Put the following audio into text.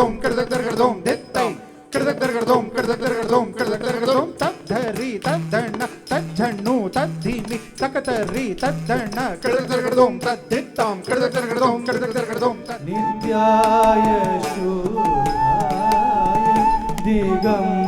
ಕಡದಗಡದೋಂ ಕಡದಗಡದೋಂ ದಿತ್ತಂ ಕಡದಗಡದೋಂ ಕಡದಗಡದೋಂ ಕಡದಗಡದೋಂ ತದ್ಧರಿ ತದ್ದಣ್ಣ ತಜ್ಜಣ್ಣು ತದ್ಧಿಮಿ ತಕತರಿ ತದ್ದಣ್ಣ ಕಡದಗಡದೋಂ ತದ್ದಿತ್ತಂ ಕಡದಗಡದೋಂ ಕಡದಗಡದೋಂ ನಿತ್ಯಾಯ ಶೂರಾಯ ದಿಗಂ